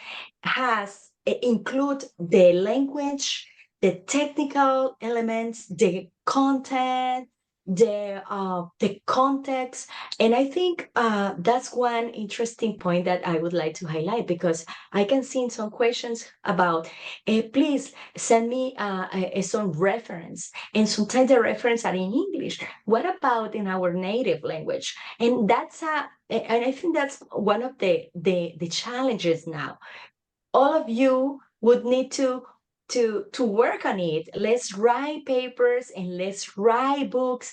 include the language, the technical elements, the content, the context. And I think that's one interesting point that I would like to highlight, because I can see some questions about, please send me some reference, and sometimes the reference are in English. What about in our native language? And and I think that's one of the challenges now. All of you would need to work on it. Let's write papers and let's write books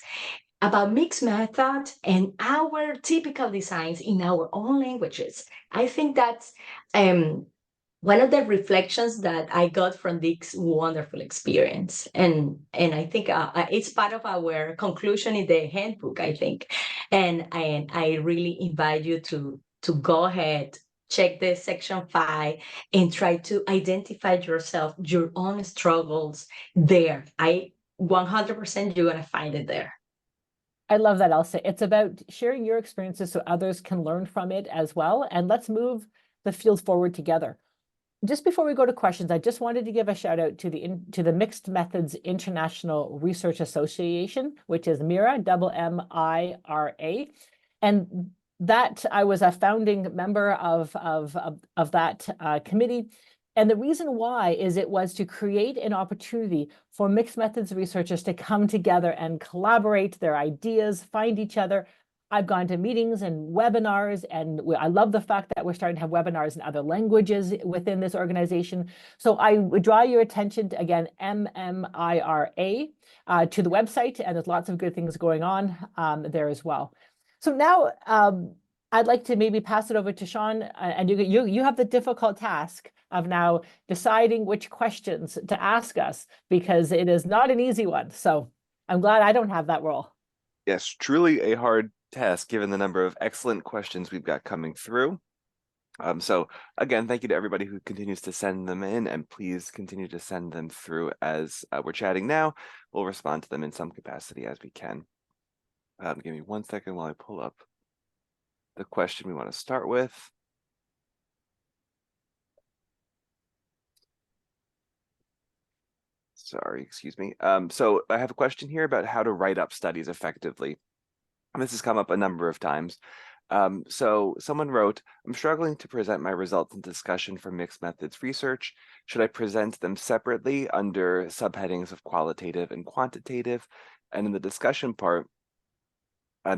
about mixed method and our typical designs in our own languages. I think that's one of the reflections that I got from this wonderful experience. And I think it's part of our conclusion in the handbook, I think. And I really invite you to go ahead, check the section 5, and try to identify yourself, your own struggles there. 100% you're going to find it there. I love that, Elsa. It's about sharing your experiences so others can learn from it as well. And let's move the field forward together. Just before we go to questions, I just wanted to give a shout out to the Mixed Methods International Research Association, which is MIRA, MMIRA. And that I was a founding member of that committee. And the reason why is it was to create an opportunity for mixed methods researchers to come together and collaborate their ideas, find each other. I've gone to meetings and webinars, and I love the fact that we're starting to have webinars in other languages within this organization. So I would draw your attention to, again, MMIRA, to the website, and there's lots of good things going on there as well. So now I'd like to maybe pass it over to Sean, and you have the difficult task of now deciding which questions to ask us, because it is not an easy one. So I'm glad I don't have that role. Yes, truly a hard task given the number of excellent questions we've got coming through. So again, thank you to everybody who continues to send them in, and please continue to send them through as we're chatting now. We'll respond to them in some capacity as we can. Give me 1 second while I pull up the question we want to start with. Sorry, excuse me. So I have a question here about how to write up studies effectively. And this has come up a number of times. So someone wrote, I'm struggling to present my results in discussion for mixed methods research. Should I present them separately under subheadings of qualitative and quantitative? And in the discussion part,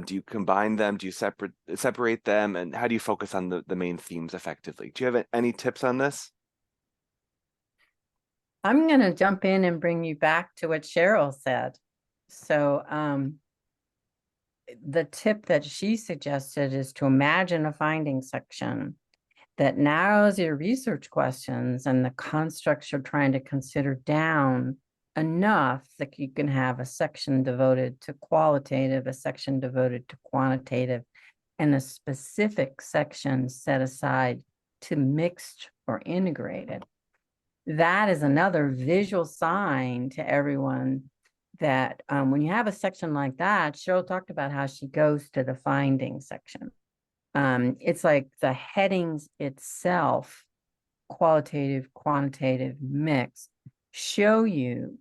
do you combine them? Do you separate them? And how do you focus on the main themes effectively? Do you have any tips on this? I'm going to jump in and bring you back to what Cheryl said. So the tip that she suggested is to imagine a finding section that narrows your research questions and the constructs you're trying to consider down enough that you can have a section devoted to qualitative, a section devoted to quantitative, and a specific section set aside to mixed or integrated. That is another visual sign to everyone that when you have a section like that, Cheryl talked about how she goes to the finding section. It's like the headings itself, qualitative, quantitative, mix, show you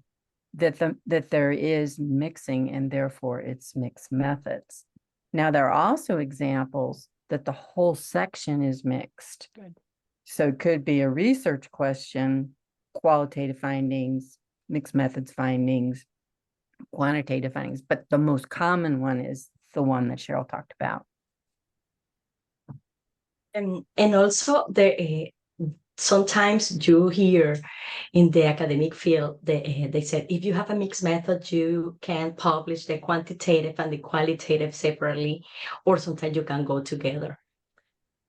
that there is mixing, and therefore it's mixed methods. Now, there are also examples that the whole section is mixed. Good. So it could be a research question, qualitative findings, mixed methods findings, quantitative findings, but the most common one is the one that Cheryl talked about. And also sometimes you hear in the academic field, they said, if you have a mixed method, you can publish the quantitative and the qualitative separately, or sometimes you can go together.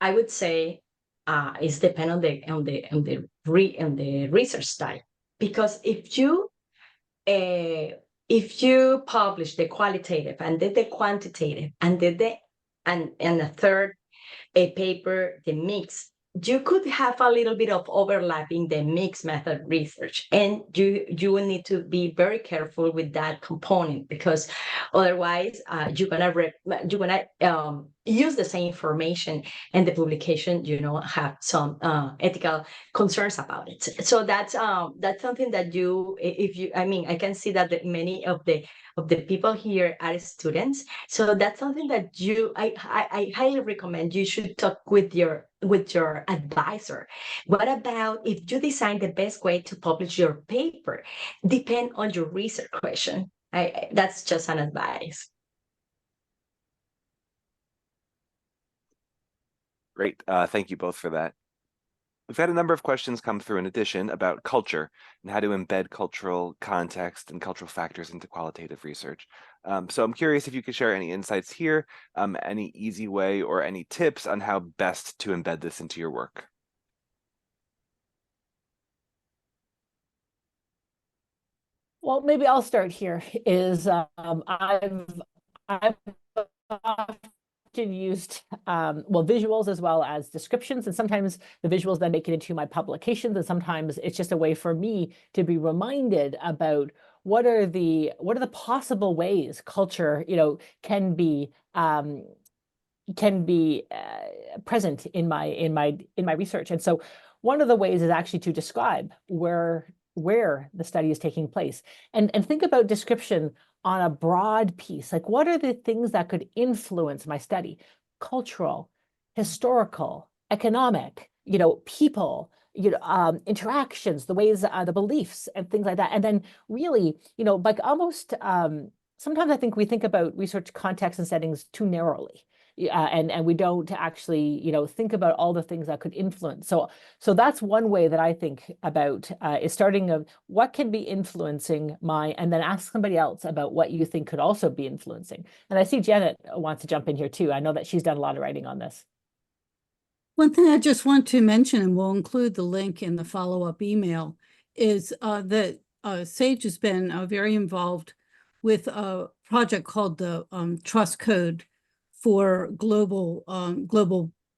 I would say it's depend on the research style, because if you publish the qualitative and then the quantitative and then and the third paper, the mix, you could have a little bit of overlap in the mixed method research, and you will need to be very careful with that component, because otherwise you're gonna use the same information, and the publication, have some ethical concerns about it. So that's something that I can see that many of the people here are students. So that's something that I highly recommend you should talk with your advisor. What about if you design the best way to publish your paper? Depend on your research question. That's just an advice. Great. Thank you both for that. We've had a number of questions come through in addition about culture and how to embed cultural context and cultural factors into qualitative research. So I'm curious if you could share any insights here, any easy way or any tips on how best to embed this into your work. Well, maybe I'll start here. I've often used visuals as well as descriptions, and sometimes the visuals then make it into my publications, and sometimes it's just a way for me to be reminded about what are the possible ways culture can be present in my research. And so one of the ways is actually to describe where the study is taking place, and think about description on a broad piece. Like, what are the things that could influence my study? Cultural, historical, economic, people, interactions, the ways, the beliefs, and things like that. And then really, like almost sometimes I think we think about research contexts and settings too narrowly. And we don't actually, think about all the things that could influence. So that's one way that I think about is starting of what can be influencing and then ask somebody else about what you think could also be influencing. And I see Janet wants to jump in here too. I know that she's done a lot of writing on this. One thing I just want to mention, and we'll include the link in the follow-up email, is that Sage has been very involved with a project called the Trust Code for global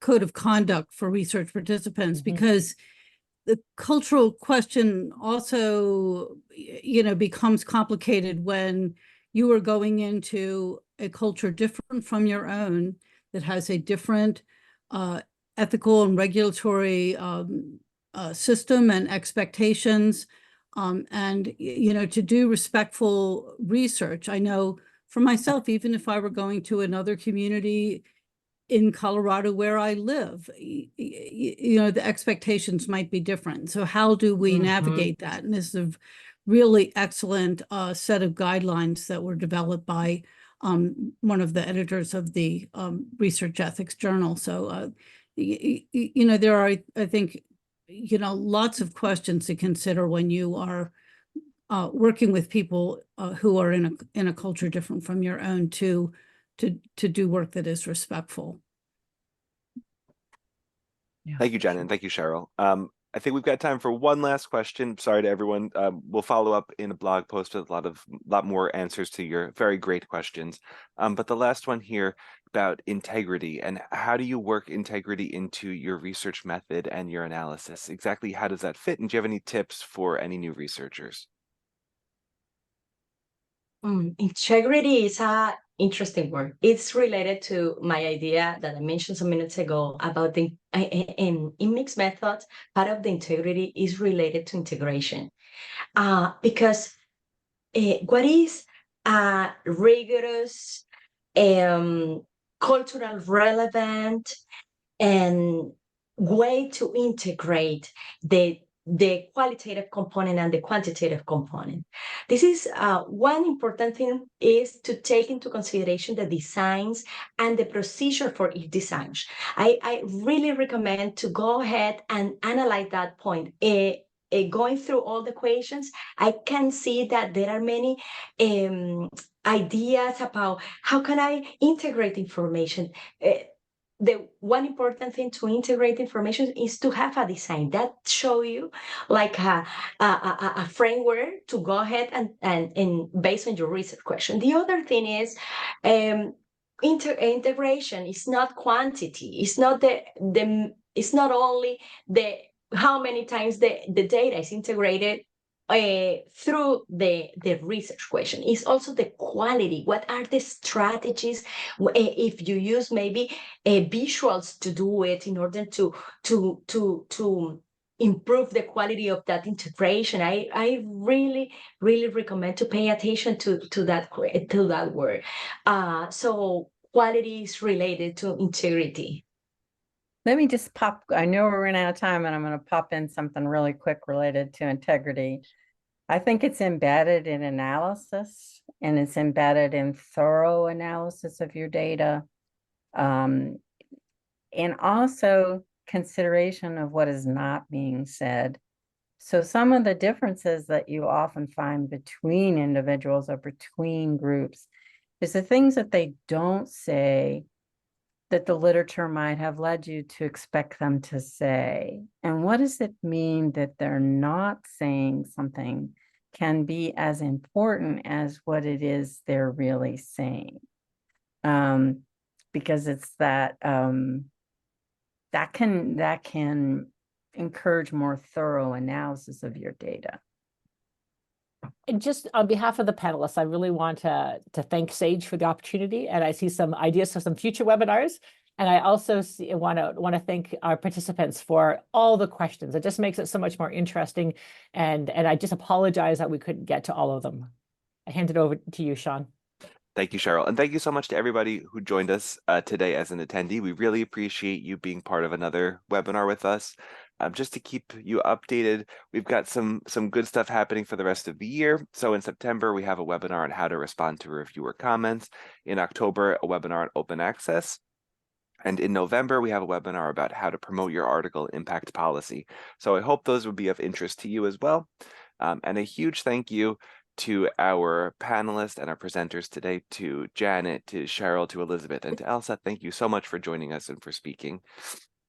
code of conduct for research participants, because the cultural question also, becomes complicated when you are going into a culture different from your own that has a different ethical and regulatory system and expectations, and to do respectful research. I know for myself, even if I were going to another community in Colorado where I live, the expectations might be different. So how do we navigate that? And this is a really excellent set of guidelines that were developed by one of the editors of the Research Ethics Journal. So, there are, I think, lots of questions to consider when you are working with people who are in a culture different from your own to do work that is respectful. Yeah, Thank you, Jen, and thank you, Cheryl. I think we've got time for one last question. Sorry to everyone. We'll follow up in a blog post with a lot more answers to your very great questions. But the last one here about integrity, and how do you work integrity into your research method and your analysis? Exactly how does that fit? And do you have any tips for any new researchers? Integrity is a interesting word. It's related to my idea that I mentioned some minutes ago about in mixed methods. Part of the integrity is related to integration, because what is a rigorous, cultural relevant, and way to integrate the qualitative component and the quantitative component. This is one important thing is to take into consideration the designs and the procedure for each design. I really recommend to go ahead and analyze that point. Going through all the equations, I can see that there are many ideas about how can I integrate information. The one important thing to integrate information is to have a design that show you like a framework to go ahead and based on your research question. The other thing is integration is not quantity. It's not it's not only the how many times the data is integrated through the research question. It's also the quality. What are the strategies? If you use maybe visuals to do it in order to improve the quality of that integration. I really recommend to pay attention to that word. So quality is related to integrity. Let me just pop, I know we're running out of time and I'm going to pop in something really quick related to integrity. I think it's embedded in analysis and it's embedded in thorough analysis of your data. And also consideration of what is not being said. So some of the differences that you often find between individuals or between groups is the things that they don't say that the literature might have led you to expect them to say. And what does it mean that they're not saying something can be as important as what it is they're really saying? Because it's that that can encourage more thorough analysis of your data. And just on behalf of the panelists, I really want to thank Sage for the opportunity, and I see some ideas for some future webinars. And I also want to thank our participants for all the questions. It just makes it so much more interesting. And I just apologize that we couldn't get to all of them. I hand it over to you, Sean. Thank you, Cheryl. And thank you so much to everybody who joined us today as an attendee. We really appreciate you being part of another webinar with us. Just to keep you updated, we've got some good stuff happening for the rest of the year. So in September, we have a webinar on how to respond to reviewer comments. In October, a webinar on open access. And in November, we have a webinar about how to promote your article impact policy. So I hope those would be of interest to you as well. And a huge thank you to our panelists and our presenters today, to Janet, to Cheryl, to Elizabeth, and to Elsa. Thank you so much for joining us and for speaking.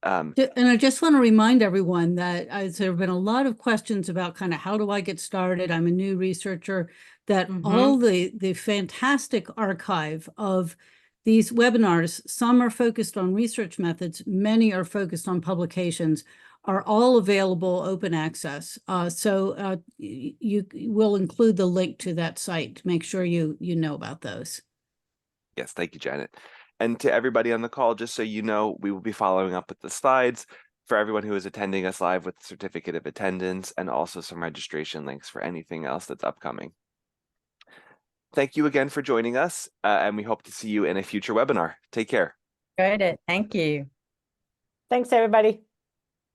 And I just want to remind everyone that there have been a lot of questions about kind of how do I get started? I'm a new researcher, that all the fantastic archive of these webinars, some are focused on research methods, many are focused on publications, are all available open access. So you will include the link to that site to make sure you know about those. Yes, thank you, Janet. And to everybody on the call, just so you know, we will be following up with the slides for everyone who is attending us live with the certificate of attendance, and also some registration links for anything else that's upcoming. Thank you again for joining us, and we hope to see you in a future webinar. Take care. Good. Thank you. Thanks, everybody.